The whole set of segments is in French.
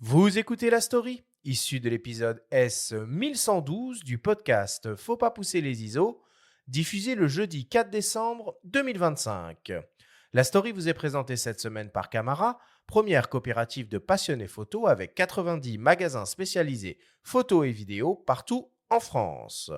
Vous écoutez La Story, issue de l'épisode S1112 du podcast Faut pas pousser les ISO, diffusé le jeudi 4 décembre 2025. La Story vous est présentée cette semaine par Camara, première coopérative de passionnés photo avec 90 magasins spécialisés photos et vidéos partout en France.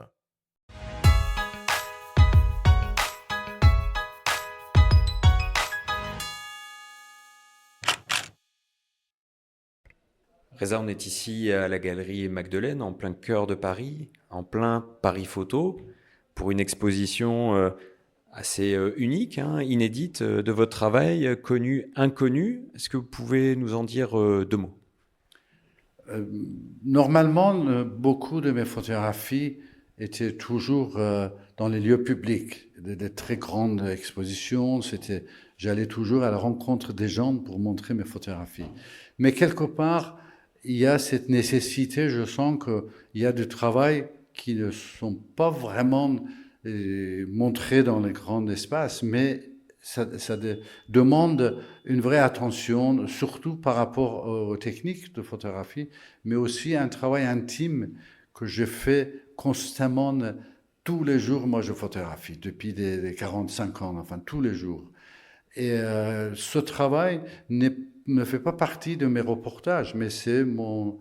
Reza, on est ici à la galerie Magdeleine, en plein cœur de Paris, en plein Paris Photo, pour une exposition assez unique, inédite de votre travail, connu, inconnu. Est-ce que vous pouvez nous en dire deux mots? Euh, Normalement, beaucoup de mes photographies étaient toujours dans les lieux publics, des très grandes expositions. J'allais toujours à la rencontre des gens pour montrer mes photographies. Mais quelque part, il y a cette nécessité, je sens qu'il y a du travail qui ne sont pas vraiment montrés dans les grands espaces, mais ça demande une vraie attention, surtout par rapport aux techniques de photographie, mais aussi un travail intime que je fais constamment. Tous les jours, moi, je photographie depuis les 45 ans, enfin tous les jours. Et ce travail ne fait pas partie de mes reportages, mais c'est mon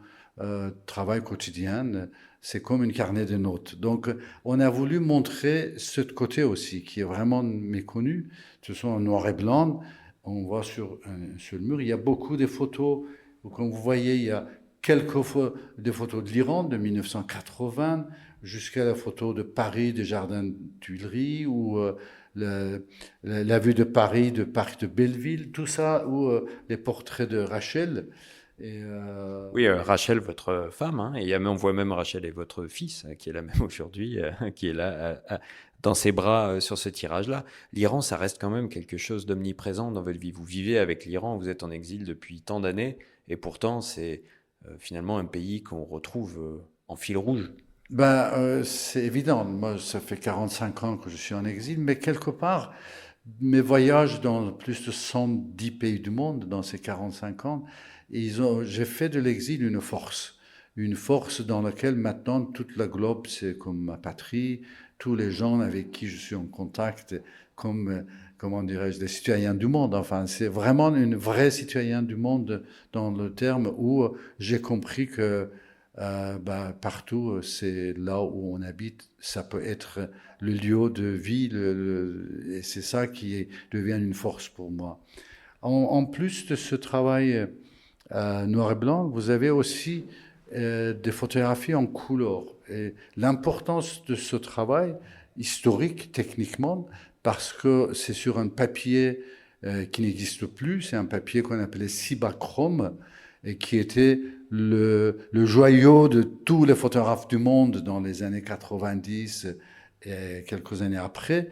travail quotidien. C'est comme une carnet de notes. Donc, on a voulu montrer ce côté aussi, qui est vraiment méconnu. Ce sont en noir et blanc. On voit sur le mur, il y a beaucoup de photos. Comme vous voyez, il y a des photos de l'Iran de 1980 jusqu'à la photo de Paris, des jardins de Tuileries, ou la vue de Paris, de Belleville, tout ça, ou les portraits de Rachel. Et, Oui, Rachel, votre femme, et on voit même Rachel et votre fils, qui est là même aujourd'hui, qui est là dans ses bras sur ce tirage-là. L'Iran, ça reste quand même quelque chose d'omniprésent dans votre vie. Vous vivez avec l'Iran, vous êtes en exil depuis tant d'années, et pourtant c'est finalement un pays qu'on retrouve en fil rouge. c'est évident. Moi, ça fait 45 ans que je suis en exil, mais quelque part, mes voyages dans plus de 110 pays du monde dans ces 45 ans, j'ai fait de l'exil une force. Une force dans laquelle maintenant toute la globe, c'est comme ma patrie. Tous les gens avec qui je suis en contact, comme, comment dirais-je, des citoyens du monde. Enfin, c'est vraiment une vraie citoyen du monde dans le terme où j'ai compris que partout, c'est là où on habite, ça peut être le lieu de vie, et c'est ça qui devient une force pour moi. En plus de ce travail noir et blanc, vous avez aussi des photographies en couleur. Et l'importance de ce travail, historique techniquement, parce que c'est sur un papier qui n'existe plus, c'est un papier qu'on appelait Cibachrome, et qui était le joyau de tous les photographes du monde dans les années 90 et quelques années après,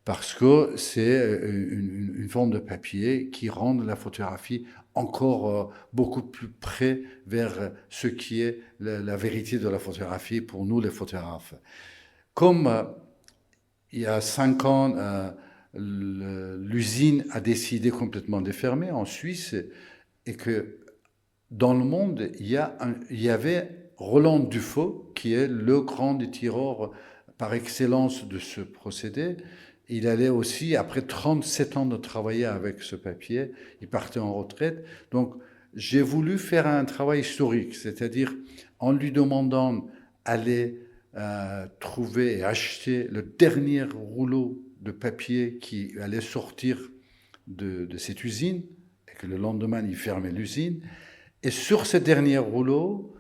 parce que c'est une forme de papier qui rend la photographie encore beaucoup plus près vers ce qui est la vérité de la photographie pour nous les photographes. Comme il y a 5 ans, l'usine a décidé complètement de fermer en Suisse, et que dans le monde, il y avait Roland Dufault, qui est le grand tireur par excellence de ce procédé. Il allait aussi, après 37 ans de travailler avec ce papier, il partait en retraite. Donc, j'ai voulu faire un travail historique, c'est-à-dire en lui demandant d'aller trouver et acheter le dernier rouleau de papier qui allait sortir de cette usine, et que le lendemain, il fermait l'usine. Et sur ces derniers rouleaux,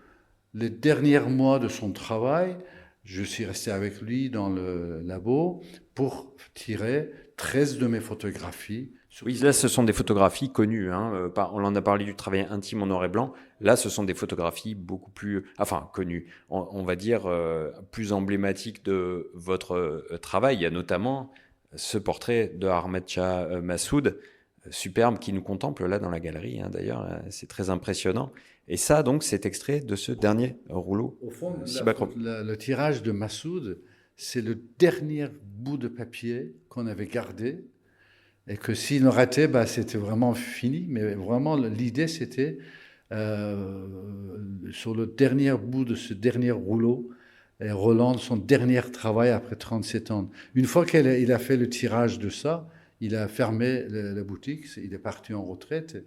les derniers mois de son travail, je suis resté avec lui dans le labo pour tirer 13 de mes photographies. Oui, là, ce sont des photographies connues. On en a parlé du travail intime en noir et blanc. Là, ce sont des photographies beaucoup plus, connues. On va dire plus emblématiques de votre travail. Il y a notamment ce portrait de Ahmed Shah Massoud, superbe, qui nous contemple là dans la galerie. D'ailleurs, c'est très impressionnant. Et ça, donc, c'est extrait de ce dernier rouleau. Au fond, Cibachrome. le tirage de Massoud, c'est le dernier bout de papier qu'on avait gardé, et que s'il nous ratait, c'était vraiment fini. Mais vraiment, l'idée, c'était sur le dernier bout de ce dernier rouleau, et Roland, son dernier travail après 37 ans. Une fois qu'il a fait le tirage de ça, il a fermé la boutique, il est parti en retraite.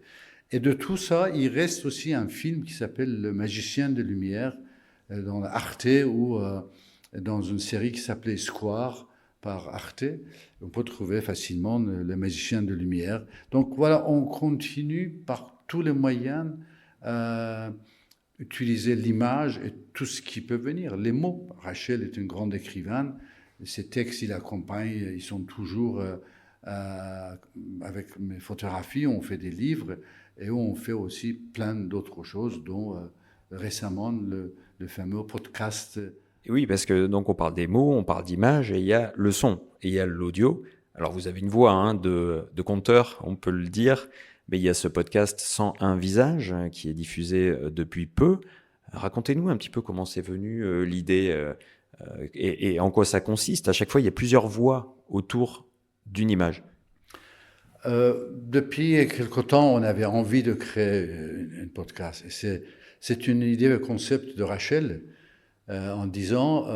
Et de tout ça, il reste aussi un film qui s'appelle Le Magicien de Lumière, dans Arte ou dans une série qui s'appelait Square par Arte. On peut trouver facilement Le Magicien de Lumière. Donc voilà, on continue par tous les moyens à utiliser l'image et tout ce qui peut venir. Les mots. Rachel est une grande écrivaine. Ses textes, il accompagne, ils sont toujours avec mes photographies. On fait des livres et on fait aussi plein d'autres choses, dont récemment le fameux podcast. Et oui, parce que donc on parle des mots, on parle d'images, et il y a le son, et il y a l'audio. Alors vous avez une voix hein, de conteur, on peut le dire, mais il y a ce podcast 101 visages qui est diffusé depuis peu. Racontez-nous un petit peu comment c'est venu l'idée et en quoi ça consiste. À chaque fois, il y a plusieurs voix autour d'une image. Depuis quelque temps, on avait envie de créer un podcast. Et c'est une idée, le concept de Rachel, en disant,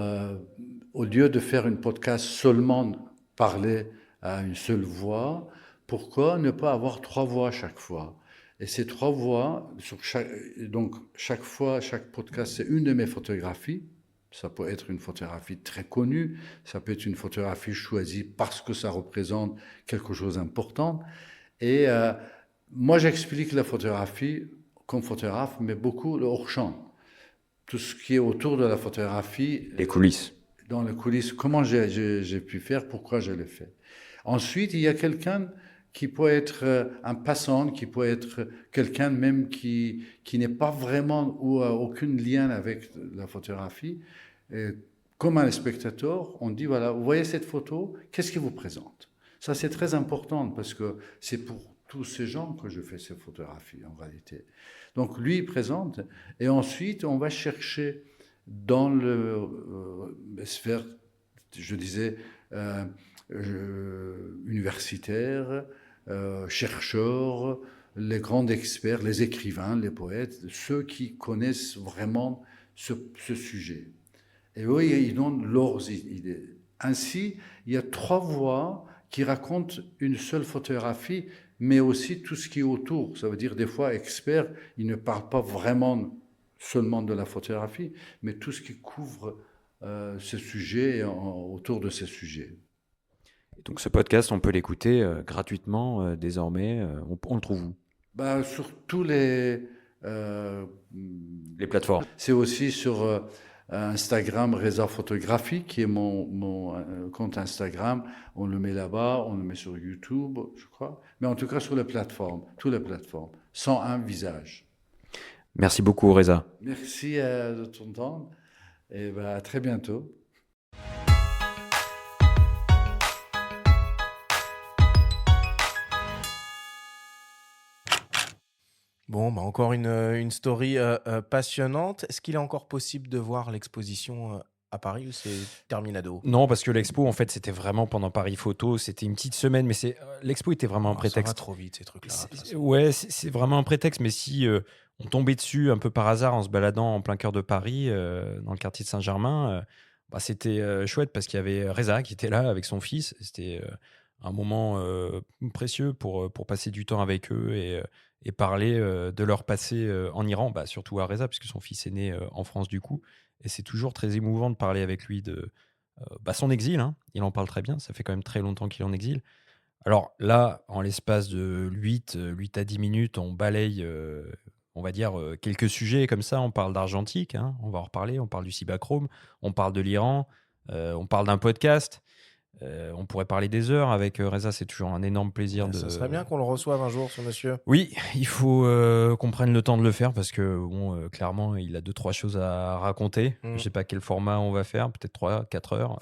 au lieu de faire un podcast seulement parler à une seule voix, pourquoi ne pas avoir 3 voix chaque fois? Et ces 3 voix, donc chaque fois, chaque podcast, c'est une de mes photographies. Ça peut être une photographie très connue, ça peut être une photographie choisie parce que ça représente quelque chose d'important. Et moi, j'explique la photographie comme photographe, mais beaucoup le hors-champ. Tout ce qui est autour de la photographie. Les coulisses. Dans les coulisses, comment j'ai pu faire, pourquoi je l'ai fait. Ensuite, il y a quelqu'un qui peut être un passant, qui peut être quelqu'un même qui n'est pas vraiment ou aucun lien avec la photographie. Et comme un spectateur, on dit, voilà, vous voyez cette photo, qu'est-ce qui vous présente? Ça, c'est très important parce que c'est pour tous ces gens que je fais ces photographies, en réalité. Donc, lui, il présente, et ensuite, on va chercher dans le sphère, je disais, universitaire, chercheurs, les grands experts, les écrivains, les poètes, ceux qui connaissent vraiment ce sujet. Et eux, ils donnent leurs idées. Ainsi, il y a 3 voix qui racontent une seule photographie, mais aussi tout ce qui est autour. Ça veut dire, des fois, experts, ils ne parlent pas vraiment seulement de la photographie, mais tout ce qui couvre ce sujet autour de ce sujet. Donc ce podcast, on peut l'écouter gratuitement désormais. On le trouve où? Sur tous les plateformes. C'est aussi sur Instagram, Reza Photographie, qui est mon compte Instagram. On le met là-bas, on le met sur YouTube, je crois. Mais en tout cas sur les plateformes, toutes les plateformes. 101 visages. Merci beaucoup, Reza. Merci de ton temps et à très bientôt. Bon, encore une story passionnante. Est-ce qu'il est encore possible de voir l'exposition à Paris ou c'est terminado? Non, parce que l'expo, en fait, c'était vraiment pendant Paris Photo. C'était une petite semaine, mais l'expo était vraiment un prétexte. Ça va trop vite, ces trucs-là. Ouais, c'est vraiment un prétexte, mais si on tombait dessus un peu par hasard en se baladant en plein cœur de Paris, dans le quartier de Saint-Germain, c'était chouette parce qu'il y avait Reza qui était là avec son fils. C'était un moment précieux pour passer du temps avec eux et parler de leur passé en Iran, surtout à Reza, puisque son fils est né en France du coup. Et c'est toujours très émouvant de parler avec lui de son exil. Hein. Il en parle très bien, ça fait quand même très longtemps qu'il est en exil. Alors là, en l'espace de 8 à 10 minutes, on balaye, on va dire, quelques sujets comme ça. On parle d'argentique, hein, on va en reparler, on parle du cibachrome, on parle de l'Iran, on parle d'un podcast. On pourrait parler des heures avec Reza, c'est toujours un énorme plaisir. Ça serait bien qu'on le reçoive un jour, ce monsieur. Oui, il faut qu'on prenne le temps de le faire parce que, clairement, il a 2-3 choses à raconter. Je ne sais pas quel format on va faire, peut-être 3-4 heures.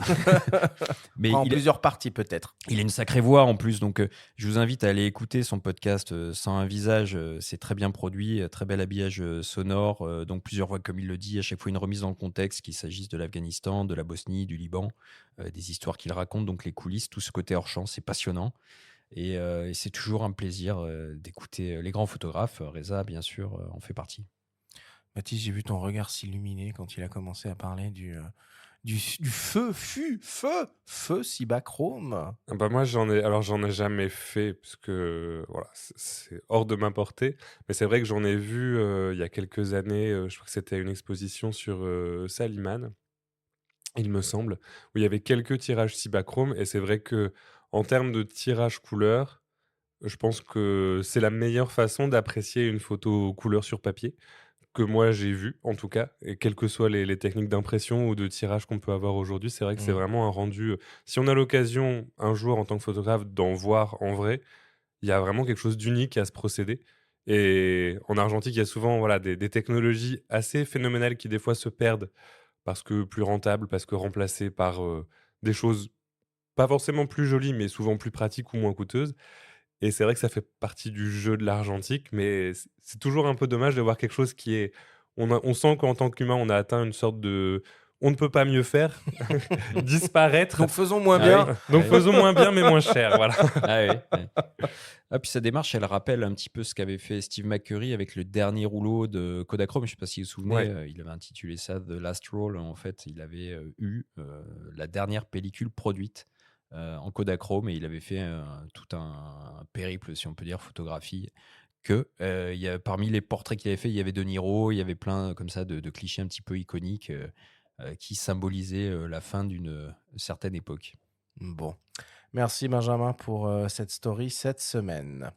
Mais en plusieurs parties, peut-être. Il a une sacrée voix en plus, donc je vous invite à aller écouter son podcast 101 visages. C'est très bien produit, très bel habillage sonore, donc plusieurs voix, comme il le dit, à chaque fois une remise dans le contexte, qu'il s'agisse de l'Afghanistan, de la Bosnie, du Liban, des histoires qu'il raconte, donc les coulisses, tout ce côté hors champ, c'est passionnant. Et c'est toujours un plaisir d'écouter les grands photographes. Reza, bien sûr, en fait partie. Baptiste, j'ai vu ton regard s'illuminer quand il a commencé à parler du feu Cibachrome. Ah bah moi, j'en ai jamais fait, parce que voilà, c'est hors de ma portée. Mais c'est vrai que j'en ai vu il y a quelques années, je crois que c'était à une exposition sur Salimane, il me semble, où il y avait quelques tirages Cibachrome. Et c'est vrai que en termes de tirage couleur, je pense que c'est la meilleure façon d'apprécier une photo couleur sur papier, que moi j'ai vu en tout cas, et quelles que soient les techniques d'impression ou de tirage qu'on peut avoir aujourd'hui, c'est vrai que c'est Mm. vraiment un rendu. Si on a l'occasion un jour en tant que photographe d'en voir en vrai, il y a vraiment quelque chose d'unique à ce procédé. Et en argentique, il y a souvent voilà, des technologies assez phénoménales qui des fois se perdent parce que plus rentables, parce que remplacées par des choses pas forcément plus jolies, mais souvent plus pratiques ou moins coûteuses. Et c'est vrai que ça fait partie du jeu de l'argentique, mais c'est toujours un peu dommage de voir quelque chose qui est. On sent qu'en tant qu'humain, on a atteint une sorte de. On ne peut pas mieux faire, disparaître. Donc faisons moins Ah bien. oui. Donc Ouais. faisons moins bien, mais moins cher. Voilà. Ah oui, ouais. Ah, puis sa démarche, elle rappelle un petit peu ce qu'avait fait Steve McCurry avec le dernier rouleau de Kodachrome. Je ne sais pas si vous vous souvenez, Ouais. il avait intitulé ça The Last Roll. En fait, il avait eu la dernière pellicule produite en Kodachrome, et il avait fait tout un périple, si on peut dire, photographie. Il y a, parmi les portraits qu'il avait fait, il y avait De Niro, il y avait plein comme ça de clichés un petit peu iconiques qui symbolisaient la fin d'une certaine époque. Bon. Merci Benjamin pour cette story cette semaine.